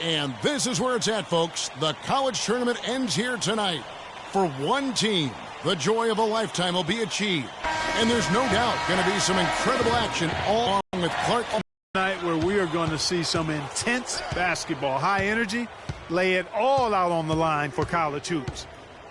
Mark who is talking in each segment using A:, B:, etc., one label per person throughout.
A: And this is where it's at, folks. The college tournament ends here tonight. For one team, the joy of a lifetime will be achieved. And there's no doubt going to be some incredible action all along with Clark.
B: Tonight where we are going to see some intense basketball, high energy, lay it all out on the line for college hoops.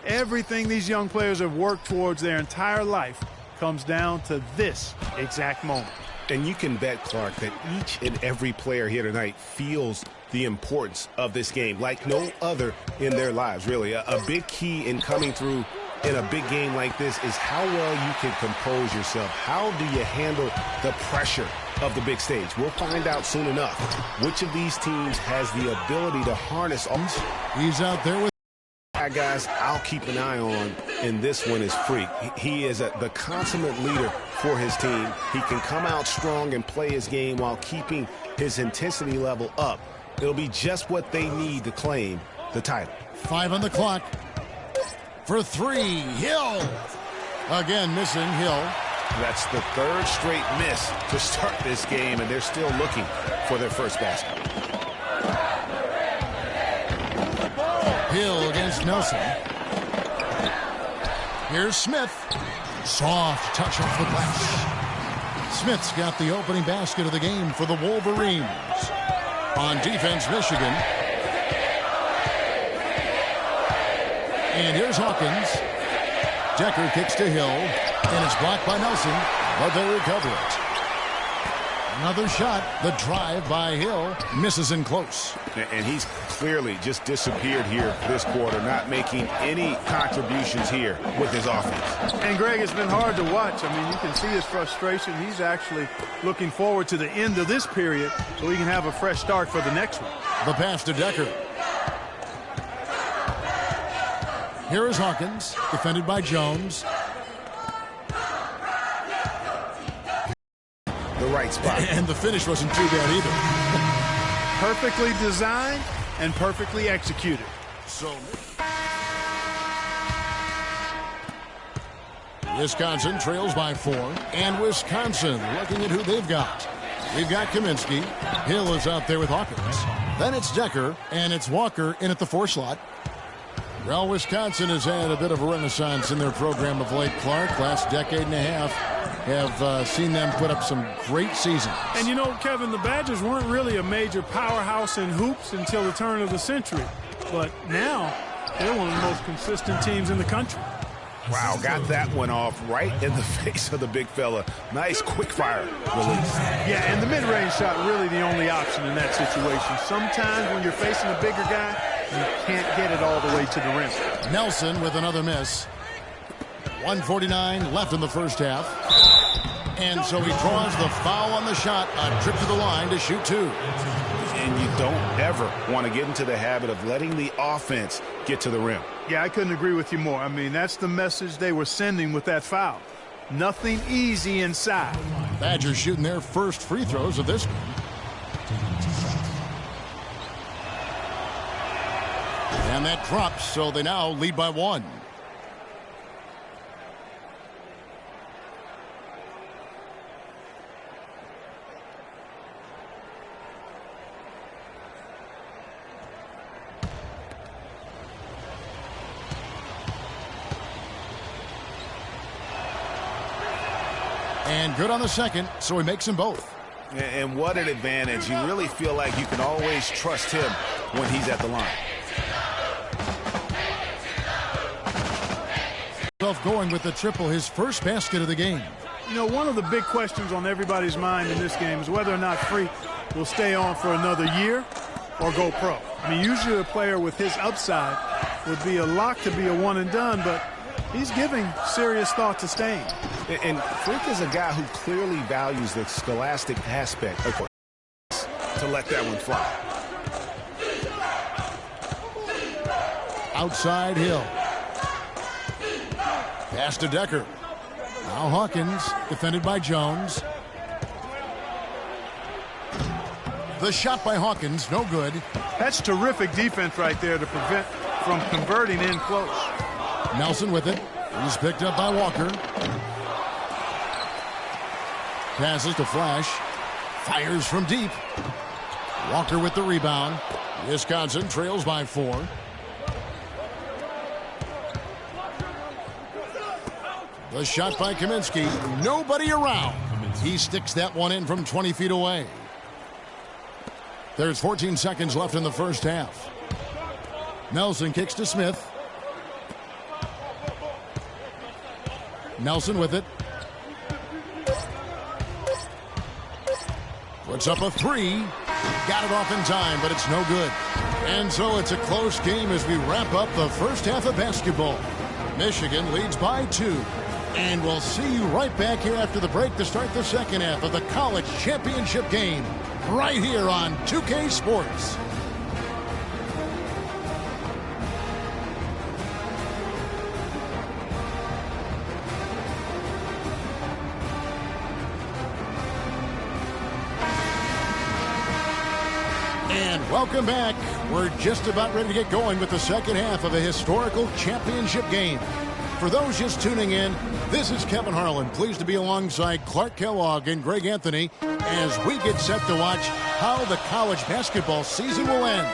B: Everything these young players have worked towards their entire life comes down to this exact moment.
C: And you can bet, Clark, that each and every player here tonight feels the importance of this game like no other in their lives, really. A big key in coming through in a big game like this is how well you can compose yourself. How do you handle the pressure of the big stage? We'll find out soon enough which of these teams has the ability to harness.
A: He's out there with
C: guys I'll keep an eye on, and this one is Freak. He is the consummate leader for his team. He can come out strong and play his game while keeping his intensity level up. It'll be just what they need to claim the title.
A: 5 on the clock. For 3, Hill. Again, missing Hill.
C: That's the third straight miss to start this game, and they're still looking for their first basket.
A: Hill against Nelson. Here's Smith. Soft touch off the glass. Smith's got the opening basket of the game for the Wolverines. On defense, Michigan. And here's Hawkins. Decker kicks to Hill, and it's blocked by Nelson, but they recover it. Another shot. The drive by Hill misses in close.
C: And he's clearly just disappeared here this quarter, not making any contributions here with his offense.
B: And, Greg, it's been hard to watch. I mean, you can see his frustration. He's actually looking forward to the end of this period so he can have a fresh start for the next one.
A: The pass to Decker. Here is Hawkins, defended by Jones.
C: The right spot.
A: And the finish wasn't too bad either.
B: Perfectly designed and perfectly executed.
A: So Wisconsin trails by 4. And Wisconsin looking at who they've got. We've got Kaminsky. Hill is out there with Hawkins. Then it's Decker, and it's Walker in at the 4 slot. Well, Wisconsin has had a bit of a renaissance in their program of late, Clark. Last decade and a half have seen them put up some great seasons.
B: And you know, Kevin, the Badgers weren't really a major powerhouse in hoops until the turn of the century. But now, they're one of the most consistent teams in the country.
C: Wow, got that one off right in the face of the big fella. Nice quick fire release.
B: Yeah, and the mid-range shot really the only option in that situation. Sometimes when you're facing a bigger guy, you can't get it all the way to the rim.
A: Nelson with another miss. 1:49 left in the first half. And so he draws the foul on the shot. A trip to the line to shoot 2.
C: And you don't ever want to get into the habit of letting the offense get to the rim.
B: Yeah, I couldn't agree with you more. I mean, that's the message they were sending with that foul. Nothing easy inside.
A: Badgers shooting their first free throws of this game. And that drops, so they now lead by 1. And good on the second, so he makes them both.
C: And what an advantage. You really feel like you can always trust him when he's at the line.
A: Going with the triple, his first basket of the game.
B: You know, one of the big questions on everybody's mind in this game is whether or not Freak will stay on for another year or go pro. I mean, usually a player with his upside would be a lock to be a one and done, but he's giving serious thought to staying.
C: And Freak is a guy who clearly values the scholastic aspect of to let that one fly.
A: Outside Hill. Pass to Decker. Now Hawkins, defended by Jones. The shot by Hawkins, no good.
B: That's terrific defense right there to prevent from converting in close.
A: Nelson with it. He's picked up by Walker. Passes to Flash. Fires from deep. Walker with the rebound. Wisconsin trails by 4. The shot by Kaminsky. Nobody around. He sticks that one in from 20 feet away. There's 14 seconds left in the first half. Nelson kicks to Smith. Nelson with it. Puts up a 3. Got it off in time, but it's no good. And so it's a close game as we wrap up the first half of basketball. Michigan leads by 2. And we'll see you right back here after the break to start the second half of the college championship game right here on 2K Sports. And welcome back. We're just about ready to get going with the second half of a historical championship game. For those just tuning in, this is Kevin Harlan, pleased to be alongside Clark Kellogg and Greg Anthony as we get set to watch how the college basketball season will end.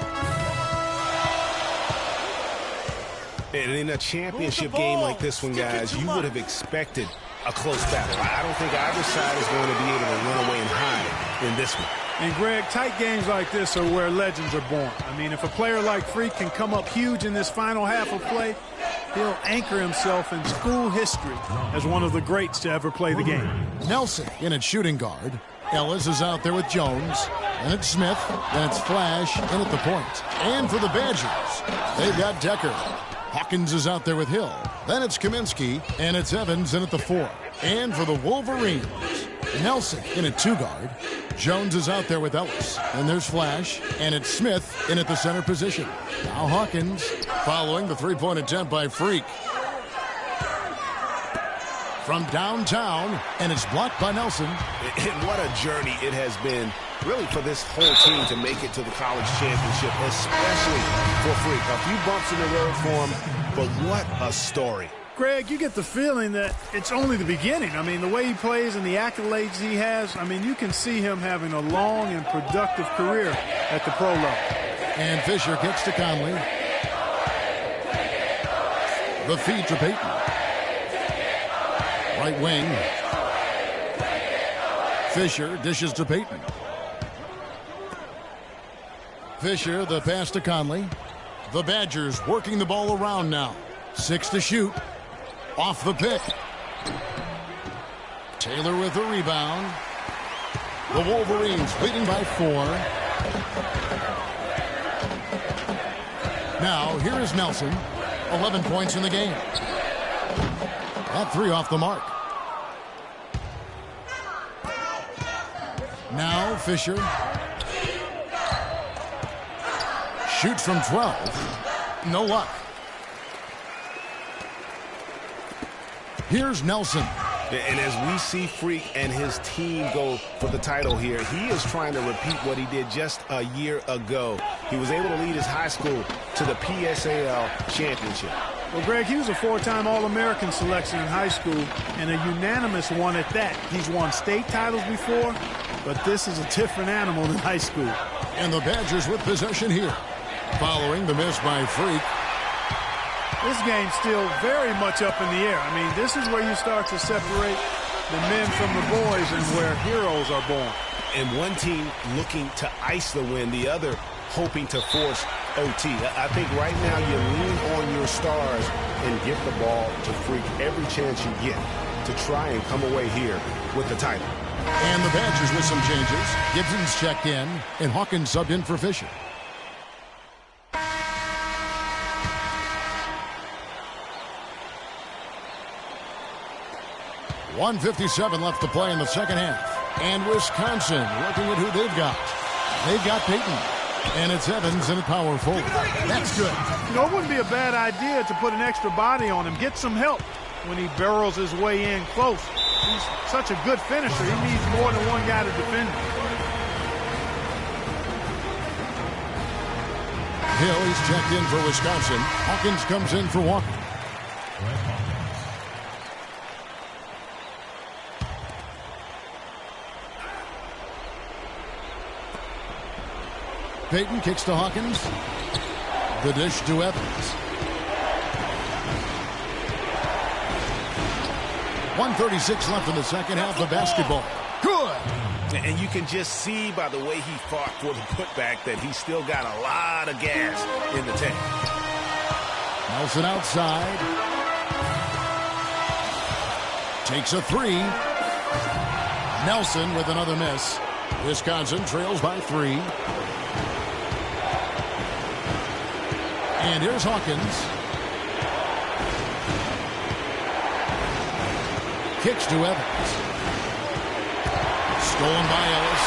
C: And in a championship game like this one, guys, you would have expected a close battle. I don't think either side is going to be able to run away and hide in this one.
B: And, Greg, tight games like this are where legends are born. I mean, if a player like Freak can come up huge in this final half of play, he'll anchor himself in school history as one of the greats to ever play the game.
A: Nelson in at shooting guard. Ellis is out there with Jones. And it's Smith. And it's Flash in at the point. And for the Badgers, they've got Decker. Hawkins is out there with Hill. Then it's Kaminsky. And it's Evans in at the 4. And for the Wolverines, Nelson in at 2 guard. Jones is out there with Ellis. And there's Flash. And it's Smith in at the center position. Now Hawkins following the three-point attempt by Freak. From downtown, and it's blocked by Nelson.
C: And what a journey it has been, really, for this whole team to make it to the college championship, especially for Freak. A few bumps in the road for him, but what a story.
B: Greg, you get the feeling that it's only the beginning. I mean, the way he plays and the accolades he has, I mean, you can see him having a long and productive career at the pro level.
A: And Fisher kicks to Conley. The feed to Payton. Right wing. Fisher dishes to Payton. Fisher, the pass to Conley. The Badgers working the ball around now. 6 to shoot. Off the pick. Taylor with the rebound. The Wolverines leading by 4. Now, here is Nelson. 11 points in the game. That 3 off the mark. Now, Fisher. Shoots from 12. No luck. Here's Nelson.
C: And as we see Freak and his team go for the title here, he is trying to repeat what he did just a year ago. He was able to lead his high school to the PSAL championship.
B: Well, Greg, he was a 4-time All-American selection in high school and a unanimous one at that. He's won state titles before, but this is a different animal than high school.
A: And the Badgers with possession here. Following the miss by Freak.
B: This game's still very much up in the air. I mean, this is where you start to separate the men from the boys and where heroes are born.
C: And one team looking to ice the win, the other hoping to force OT. I think right now you lean on your stars and give the ball to Freak every chance you get to try and come away here with the title.
A: And the Badgers with some changes. Gibson's checked in, and Hawkins subbed in for Fisher. .157 left to play in the second half. And Wisconsin looking at who they've got. They've got Payton. And it's Evans in a power forward. That's good.
B: You know, it wouldn't be a bad idea to put an extra body on him. Get some help when he barrels his way in close. He's such a good finisher. He needs more than one guy to defend him.
A: Hill, he's checked in for Wisconsin. Hawkins comes in for Walker. Payton kicks to Hawkins. The dish to Evans. 1:36 left in the second half of basketball. Good.
C: And you can just see by the way he fought for the putback that he still got a lot of gas in the tank.
A: Nelson outside. Takes a three. Nelson with another miss. Wisconsin trails by 3. And here's Hawkins. Kicks to Evans. Stolen by Ellis.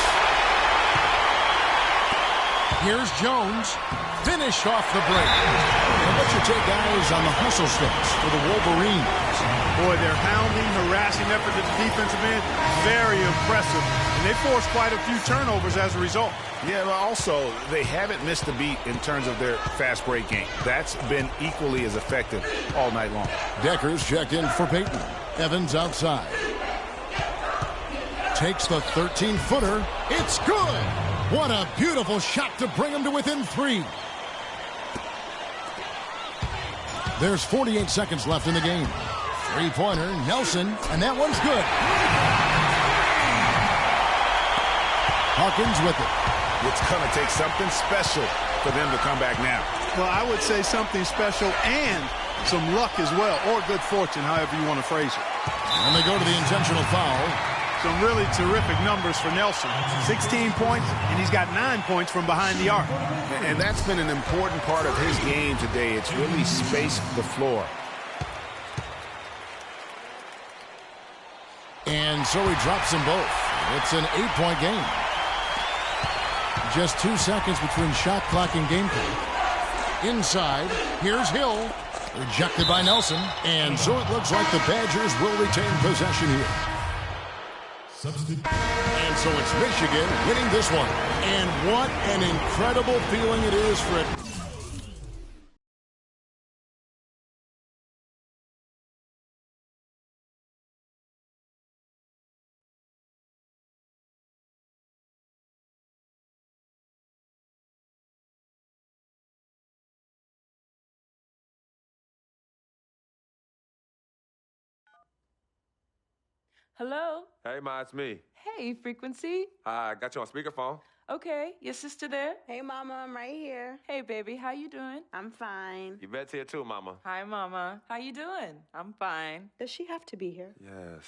A: Here's Jones. Finished off the break. And what's your take, guys, on the hustle sticks for the Wolverines?
B: Boy, their hounding, harassing effort at the defensive end, very impressive. And they forced quite a few turnovers as a result.
C: Yeah, but also, they haven't missed a beat in terms of their fast break game. That's been equally as effective all night long.
A: Deckers checked in for Payton. Evans outside. Takes the 13-footer. It's good. What a beautiful shot to bring him to within 3. There's 48 seconds left in the game. Three-pointer, Nelson, and that one's good. Hawkins with it.
C: It's going to take something special for them to come back now.
B: Well, I would say something special and some luck as well, or good fortune, however you want to phrase it.
A: And they go to the intentional foul.
B: Some really terrific numbers for Nelson. 16 points, and he's got 9 points from behind the arc.
C: And that's been an important part of his game today. It's really spaced the floor.
A: And so he drops them both. It's an 8-point game. Just 2 seconds between shot clock and game clock. Inside, here's Hill. Rejected by Nelson. And so it looks like the Badgers will retain possession here. And so it's Michigan winning this one. And what an incredible feeling it is for it.
D: Hello?
E: Hey, Ma, it's me.
D: Hey, Frequency.
E: I got you on speakerphone.
D: Okay, your sister there?
F: Hey, Mama, I'm right here.
D: Hey, baby, how you doing?
F: I'm fine.
E: Yvette's here too, Mama.
D: Hi, Mama. How you doing? I'm fine.
F: Does she have to be here?
E: Yes.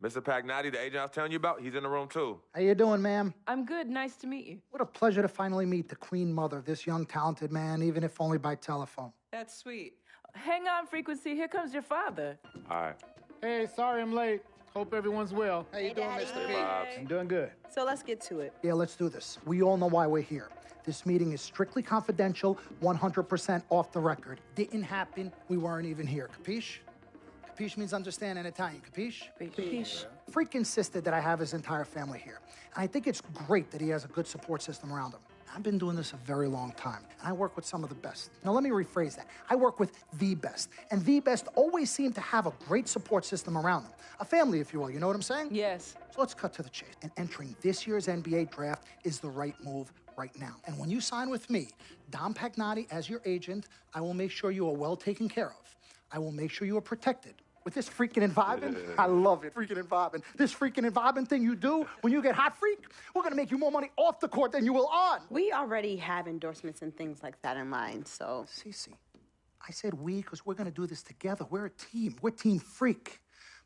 E: Mr. Pagnotti, the agent I was telling you about, he's in the room too.
G: How you doing, ma'am?
D: I'm good. Nice to meet you.
G: What a pleasure to finally meet the queen mother of this young, talented man, even if only by telephone.
D: That's sweet. Hang on, Frequency. Here comes your father.
E: All right.
H: Hey, sorry I'm late. Hope everyone's well.
G: How you doing, Mr. P?
H: I'm doing good.
F: So let's get to it.
G: Yeah, let's do this. We all know why we're here. This meeting is strictly confidential, 100% off the record. Didn't happen. We weren't even here. Capiche? Capiche means understand in Italian. Capiche?
D: Capiche.
G: Freak insisted that I have his entire family here. And I think it's great that he has a good support system around him. I've been doing this a very long time, and I work with some of the best. Now, let me rephrase that. I work with the best, and the best always seem to have a great support system around them. A family, if you will, you know what I'm saying?
D: Yes.
G: So let's cut to the chase. And entering this year's NBA draft is the right move right now. And when you sign with me, Dom Pagnotti, as your agent, I will make sure you are well taken care of. I will make sure you are protected. With this freaking environment, I love it, freaking environment. This freaking environment thing you do when you get hot, freak, we're gonna make you more money off the court than you will on.
F: We already have endorsements and things like that in line, so.
G: Cece, I said we because we're gonna do this together. We're a team. We're Team Freak.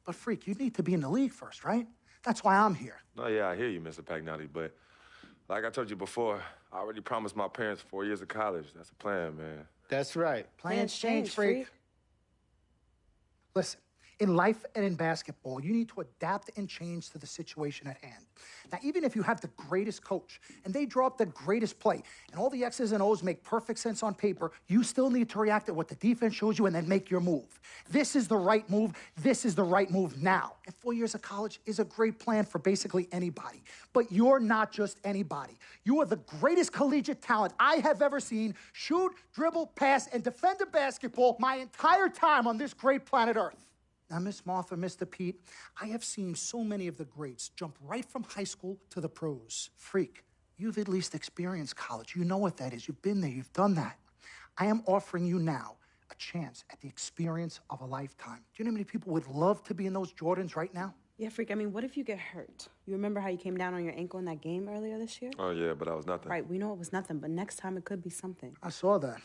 G: But Freak, you need to be in the league first, right? That's why I'm here.
E: No, yeah, I hear you, Mr. Pagnotti, but like I told you before, I already promised my parents 4 years of college. That's a plan, man.
H: That's right.
G: Plans change, Freak. Listen, in life and in basketball, you need to adapt and change to the situation at hand. Now, even if you have the greatest coach and they draw up the greatest play and all the X's and O's make perfect sense on paper, you still need to react to what the defense shows you and then make your move. This is the right move. This is the right move now. And 4 years of college is a great plan for basically anybody. But you're not just anybody. You are the greatest collegiate talent I have ever seen shoot, dribble, pass, and defend a basketball my entire time on this great planet Earth. Now, Miss Martha, Mr. Pete, I have seen so many of the greats jump right from high school to the pros. Freak, You've at least experienced college. You know what that is. You've been there. You've done that. I am offering you now a chance at the experience of a lifetime. Do you know how many people would love to be in those Jordans right now?
F: Yeah, Freak, I mean, what if you get hurt? You remember how you came down on your ankle in that game earlier this year?
E: Oh, yeah, but that was nothing.
F: Right, we know it was nothing, but next time it could be something.
G: I saw that.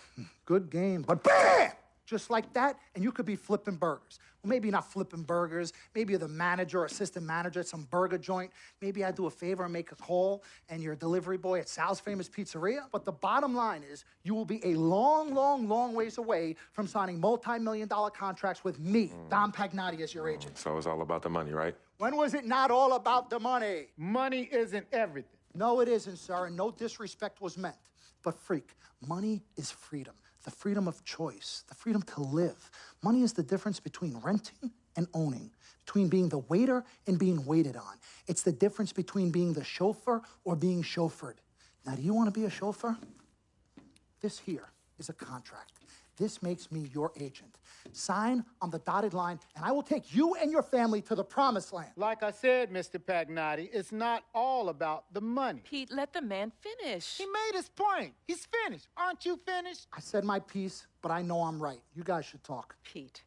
G: Good game. But bam! Just like that, and you could be flipping burgers. Well, maybe not flipping burgers. Maybe you're the manager or assistant manager at some burger joint. Maybe I do a favor and make a call, and you're a delivery boy at Sal's Famous Pizzeria. But the bottom line is, you will be a long, long, long ways away from signing multi-million-dollar contracts with me, Dom Pagnotti, as your agent.
E: So it's all about the money, right?
G: When was it not all about the money?
H: Money isn't everything.
G: No, it isn't, sir, and no disrespect was meant. But, Freak, money is freedom. The freedom of choice, the freedom to live. Money is the difference between renting and owning, between being the waiter and being waited on. It's the difference between being the chauffeur or being chauffeured. Now, do you want to be a chauffeur? This here is a contract. This makes me your agent. Sign on the dotted line, and I will take you and your family to the promised land.
H: Like I said, Mr. Pagnotti, it's not all about the money.
D: Pete, let the man finish.
H: He made his point. He's finished. Aren't you finished?
G: I said my piece, but I know I'm right. You guys should talk.
D: Pete,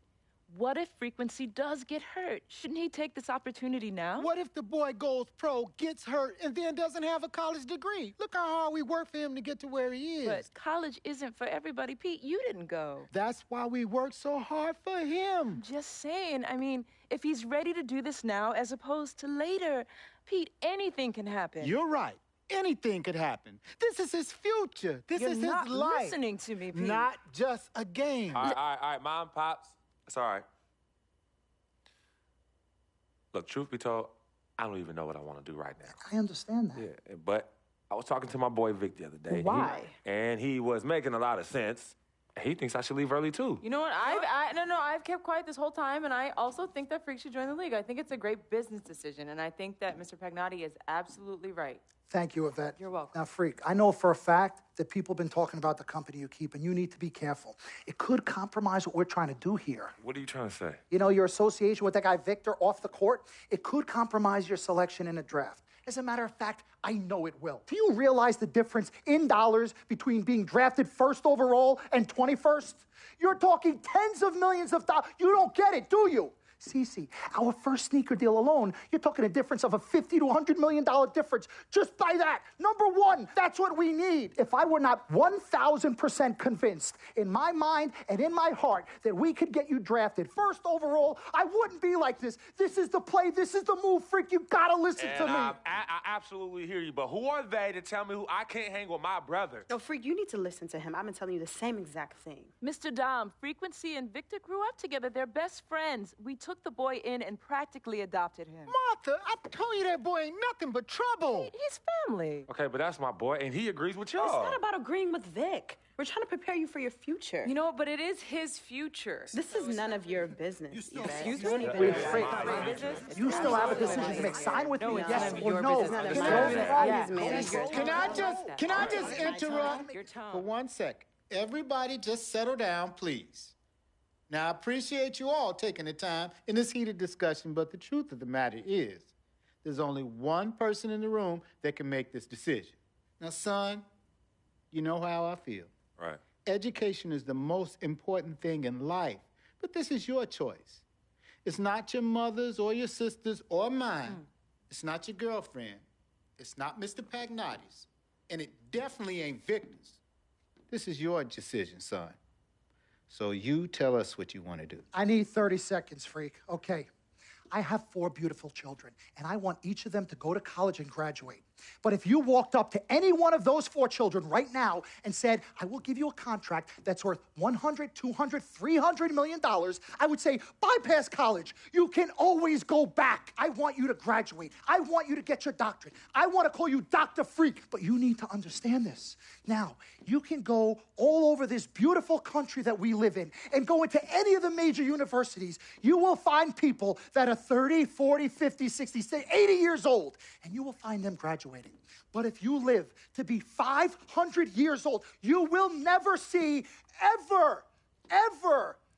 D: what if Frequency does get hurt? Shouldn't he take this opportunity now?
H: What if the boy goes pro, gets hurt, and then doesn't have a college degree? Look how hard we work for him to get to where he is.
D: But college isn't for everybody. Pete, you didn't go.
H: That's why we work so hard for him.
D: Just saying. I mean, if he's ready to do this now as opposed to later, Pete, anything can happen.
H: You're right. Anything could happen. This is his future. This
D: You're
H: is
D: not
H: his life.
D: listening to me, Pete.
H: Not just a game.
E: All right, Mom, Pops. It's all right. Look, truth be told, I don't even know what I want to do right now.
G: I understand that.
E: Yeah, but I was talking to my boy Vic the other day.
D: Why?
E: And he was making a lot of sense. He thinks I should leave early, too.
I: You know what? I've kept quiet this whole time, and I also think that Freak should join the league. I think it's a great business decision, and I think that Mr. Pagnotti is absolutely right.
G: Thank you, Yvette.
I: You're welcome.
G: Now, Freak, I know for a fact that people have been talking about the company you keep, and you need to be careful. It could compromise what we're trying to do here.
E: What are you trying to say?
G: You know, your association with that guy Victor off the court, it could compromise your selection in a draft. As a matter of fact, I know it will. Do you realize the difference in dollars between being drafted first overall and 21st? You're talking tens of millions of dollars. You don't get it, do you? Cece, our first sneaker deal alone, you're talking a difference of a $50 to $100 million difference just by that. Number one, that's what we need. If I were not 1,000% convinced in my mind and in my heart that we could get you drafted first overall, I wouldn't be like this. This is the play. This is the move, Freak. You gotta listen to me.
E: I absolutely hear you, but who are they to tell me who I can't hang with my brother?
F: No, Freak, you need to listen to him. I've been telling you the same exact thing.
D: Mr. Dom, Frequency and Victor grew up together. They're best friends. We took the boy in and practically adopted him.
H: Martha, I told you that boy ain't nothing but trouble.
D: He's family.
E: Okay, but that's my boy, and he agrees with y'all.
F: It's not about agreeing with Vic. We're trying to prepare you for your future.
I: You know what? But it is his future.
F: This is none of your business.
I: Excuse
F: Don't
I: me?
F: even
G: Wait,
F: realize
G: Freak,
F: my
G: Freak,
F: business.
G: you still have a decision to make. Sign with me, yes or no.
F: It's none of
G: It's
F: my
G: all
F: business.
G: right.
F: Yeah, man.
H: Can I just interrupt
I: Your tone.
H: for 1 second? Everybody just settle down, please. Now, I appreciate you all taking the time in this heated discussion, but the truth of the matter is there's only one person in the room that can make this decision. Now, son, you know how I feel.
E: Right.
H: Education is the most important thing in life, but this is your choice. It's not your mother's or your sister's or mine. It's not your girlfriend. It's not Mr. Pagnotti's. And it definitely ain't Victor's. This is your decision, son. So you tell us what you want to do.
G: I need 30 seconds, Freak. Okay. I have 4 beautiful children, and I want each of them to go to college and graduate. But if you walked up to any one of those 4 children right now and said, I will give you a contract that's worth $100, $200, $300 million, I would say, bypass college. You can always go back. I want you to graduate. I want you to get your doctorate. I want to call you Dr. Freak, but you need to understand this. Now, you can go all over this beautiful country that we live in and go into any of the major universities. You will find people that are 30, 40, 50, 60, 80 years old, and you will find them graduating. But if you live to be 500 years old, you will never see ever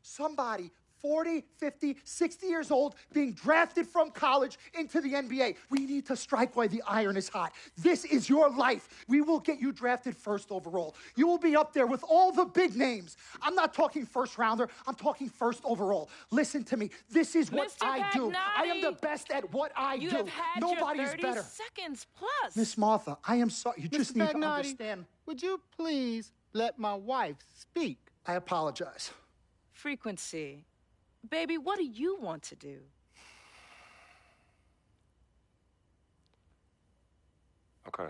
G: somebody 40, 50, 60 years old being drafted from college into the NBA. We need to strike while the iron is hot. This is your life. We will get you drafted first overall. You will be up there with all the big names. I'm not talking first rounder. I'm talking first overall. Listen to me. This is what
D: Mr.
G: I do.
D: Pagnotti,
G: I am the best at what I do.
D: You have had
G: Nobody's
D: your 30
G: better.
D: seconds plus.
G: Miss Martha, I am sorry. You just
H: Mr.
G: need to
H: Pagnotti,
G: understand.
H: would you please let my wife speak?
G: I apologize.
D: Frequency. Baby, what do you want to do?
E: Okay.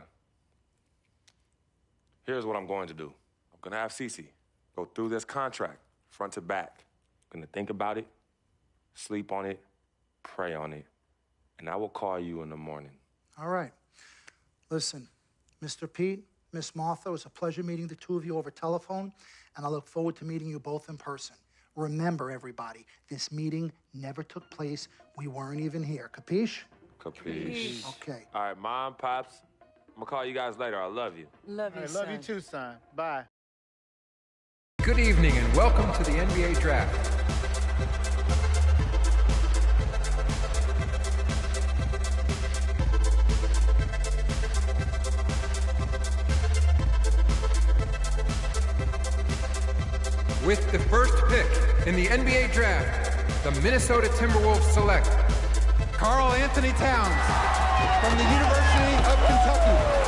E: Here's what I'm going to do. I'm going to have Cece go through this contract, front to back. I'm going to think about it, sleep on it, pray on it, and I will call you in the morning.
G: All right. Listen, Mr. Pete, Miss Martha, it was a pleasure meeting the two of you over telephone, and I look forward to meeting you both in person. Remember, everybody, this meeting never took place. We weren't even here. Capiche?
E: Capiche.
G: Okay.
E: All right, Mom, Pops, I'm going to call you guys later. I love you.
D: Love you,
H: I love you too, son. Bye.
J: Good evening and welcome to the NBA Draft. With the first pick in the NBA Draft, the Minnesota Timberwolves select Karl Anthony Towns from the University of Kentucky.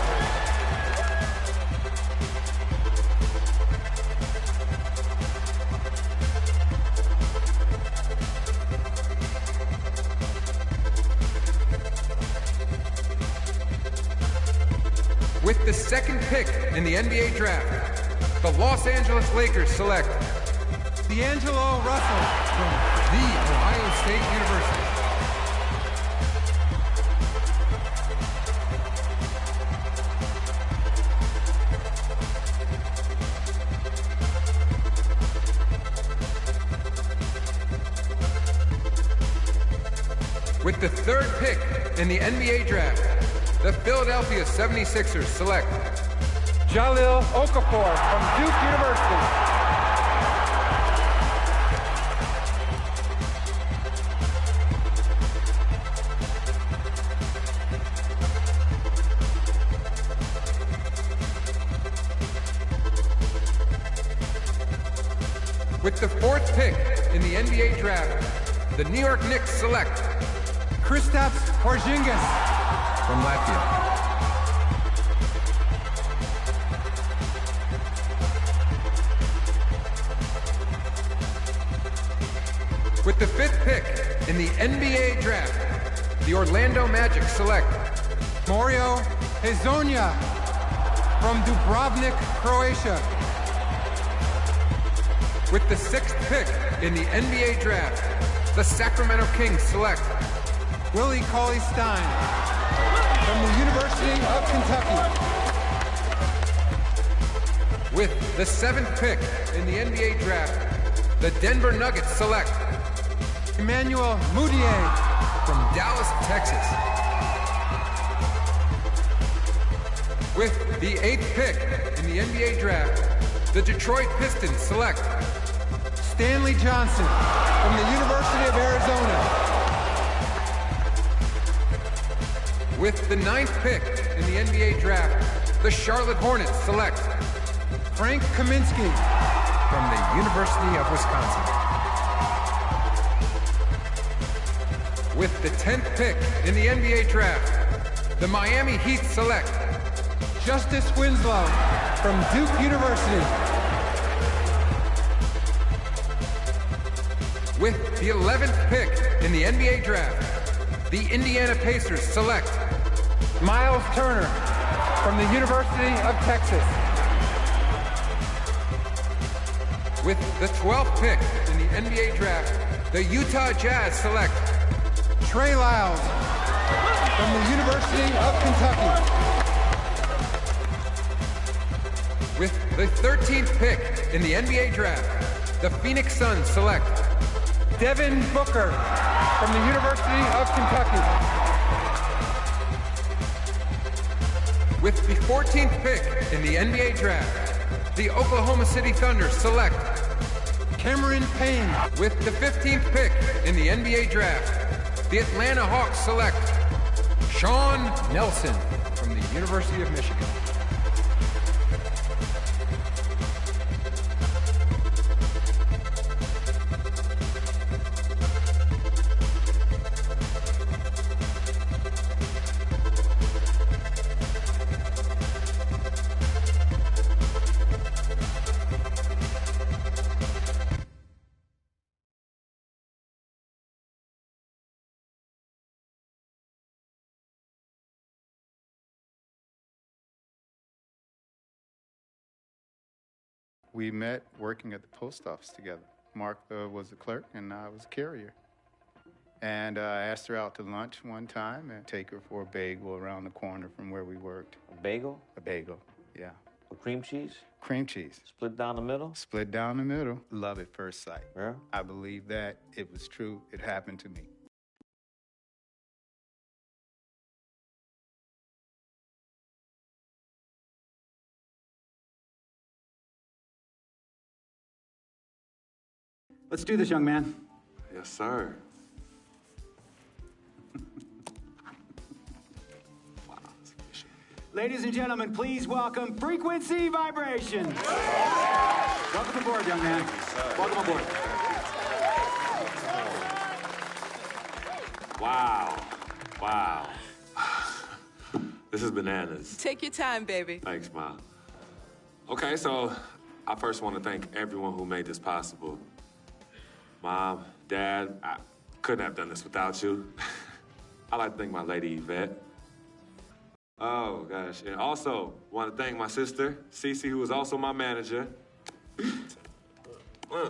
J: With the second pick in the NBA Draft, the Los Angeles Lakers select D'Angelo Russell from The Ohio State University. With the third pick in the NBA Draft, the Philadelphia 76ers select Jahlil Okafor from Duke University. With the fourth pick in the NBA Draft, the New York Knicks select Kristaps Porzingis from Latvia. With the fifth pick in the NBA Draft, the Orlando Magic select Mario Hezonja from Dubrovnik, Croatia. With the sixth pick in the NBA Draft, the Sacramento Kings select Willie Cauley-Stein from the University of Kentucky. With the seventh pick in the NBA Draft, the Denver Nuggets select Emmanuel Mudiay from Dallas, Texas. With the eighth pick in the NBA Draft, the Detroit Pistons select Stanley Johnson from the University of Arizona. With the ninth pick in the NBA Draft, the Charlotte Hornets select Frank Kaminsky from the University of Wisconsin. With the 10th pick in the NBA Draft, the Miami Heat select Justice Winslow from Duke University. With the 11th pick in the NBA Draft, the Indiana Pacers select Miles Turner from the University of Texas. With the 12th pick in the NBA Draft, the Utah Jazz select Trey Lyles from the University of Kentucky. With the 13th pick in the NBA Draft, the Phoenix Suns select Devin Booker from the University of Kentucky. With the 14th pick in the NBA Draft, the Oklahoma City Thunder select Cameron Payne. With the 15th pick in the NBA Draft, the Atlanta Hawks select Sean Nelson from the University of Michigan.
H: We met working at the post office together. Mark was the clerk and I was a carrier. And I asked her out to lunch one time and take her for a bagel around the corner from where we worked.
K: A bagel?
H: A bagel, yeah.
K: With cream cheese?
H: Cream cheese.
K: Split down the middle?
H: Split down the middle. Love at first sight.
K: Yeah?
H: I believe that. It was true. It happened to me.
L: Let's do this, young man.
E: Yes, sir.
L: Ladies and gentlemen, please welcome Frequency Vibrations. Welcome aboard, young man. Welcome aboard.
E: Wow. Wow. This is bananas.
D: Take your time, baby.
E: Thanks, Mom. Okay, so I first want to thank everyone who made this possible. Mom, Dad, I couldn't have done this without you. I'd like to thank my lady, Yvette. Oh, gosh. And also, want to thank my sister, Cece, who is also my manager.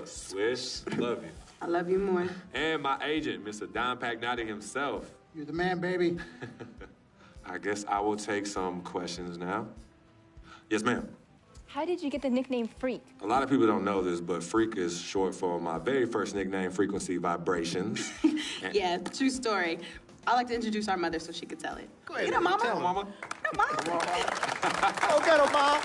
E: Swish, love you.
F: I love you more.
E: And my agent, Mr. Don Pagnotti himself.
G: You're the man, baby.
E: I guess I will take some questions now. Yes, ma'am.
M: How did you get the nickname Freak?
E: A lot of people don't know this, but Freak is short for my very first nickname, Frequency Vibrations.
F: Yeah, true story. I like to introduce our mother so she could tell it.
E: Go ahead.
F: Get her, Mama.
E: Tell her, Mama.
F: Come on.
G: Go get her, Mom.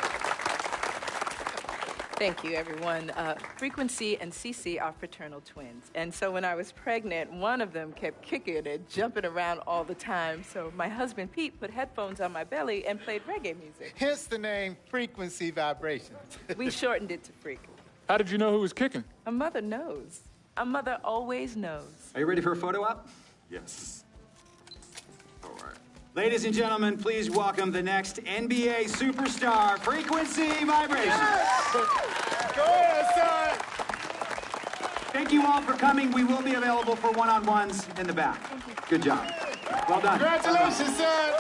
D: Thank you, everyone. Frequency and Cece are fraternal twins. And so when I was pregnant, one of them kept kicking and jumping around all the time. So my husband, Pete, put headphones on my belly and played reggae music.
H: Hence the name Frequency Vibrations.
D: We shortened it to Freak.
N: How did you know who was kicking?
D: A mother knows. A mother always knows.
L: Are you ready for a photo op?
E: Yes. All right.
L: Ladies and gentlemen, please welcome the next NBA superstar, Frequency Vibrations.
H: Go ahead, son.
L: Thank you all for coming. We will be available for one-on-ones in the back. Good job. Well done.
H: Congratulations, son.